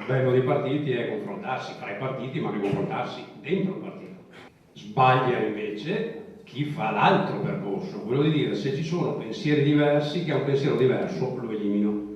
Il bello dei partiti è confrontarsi fra i partiti, ma anche confrontarsi dentro il partito. Sbaglia invece chi fa l'altro percorso, quello di dire se ci sono pensieri diversi, chi ha un pensiero diverso lo elimino.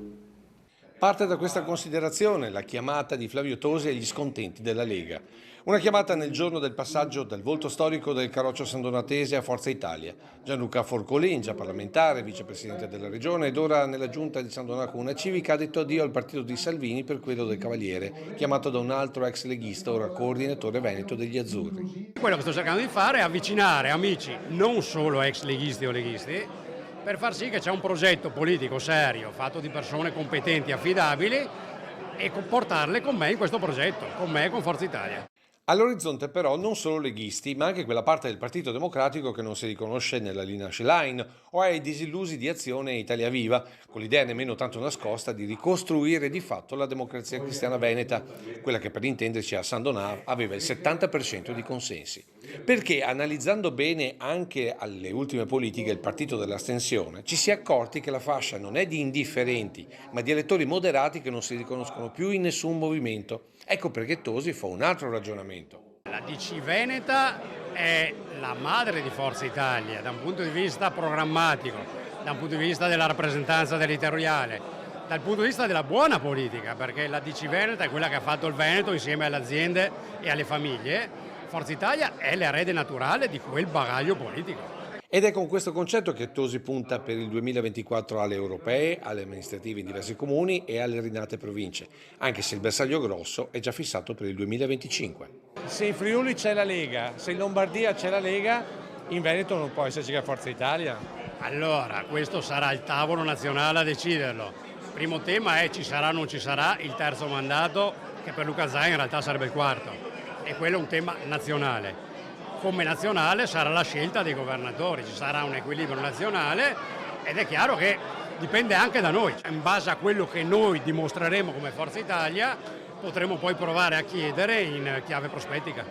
Parte da questa considerazione la chiamata di Flavio Tosi agli scontenti della Lega. Una chiamata nel giorno del passaggio dal volto storico del Carroccio Sandonatese a Forza Italia. Gianluca Forcolin, già parlamentare, vicepresidente della regione ed ora nella giunta di San Donato Comune Civica, ha detto addio al partito di Salvini per quello del Cavaliere, chiamato da un altro ex leghista, ora coordinatore veneto degli Azzurri. Quello che sto cercando di fare è avvicinare amici, non solo ex leghisti o leghisti, per far sì che c'è un progetto politico serio, fatto di persone competenti e affidabili, e portarle con me in questo progetto, con me e con Forza Italia. All'orizzonte però non solo leghisti, ma anche quella parte del Partito Democratico che non si riconosce nella linea Schlein o ai disillusi di Azione e Italia Viva, con l'idea nemmeno tanto nascosta di ricostruire di fatto la democrazia cristiana veneta, quella che per intenderci a San Donà aveva il 70% di consensi. Perché analizzando bene anche alle ultime politiche il partito dell'astensione, ci si è accorti che la fascia non è di indifferenti, ma di elettori moderati che non si riconoscono più in nessun movimento. Ecco perché Tosi fa un altro ragionamento. La DC Veneta è la madre di Forza Italia da un punto di vista programmatico, da un punto di vista della rappresentanza territoriale, dal punto di vista della buona politica, perché la DC Veneta è quella che ha fatto il Veneto insieme alle aziende e alle famiglie. Forza Italia è l'erede naturale di quel bagaglio politico. Ed è con questo concetto che Tosi punta per il 2024 alle europee, alle amministrative in diversi comuni e alle rinate province, anche se il bersaglio grosso è già fissato per il 2025. Se in Friuli c'è la Lega, se in Lombardia c'è la Lega, in Veneto non può esserci che Forza Italia. Allora, questo sarà il tavolo nazionale a deciderlo. Il primo tema è ci sarà o non ci sarà il terzo mandato, che per Luca Zaia in realtà sarebbe il quarto. E quello è un tema nazionale. Come nazionale sarà la scelta dei governatori, ci sarà un equilibrio nazionale ed è chiaro che dipende anche da noi. In base a quello che noi dimostreremo come Forza Italia potremo poi provare a chiedere in chiave prospettica.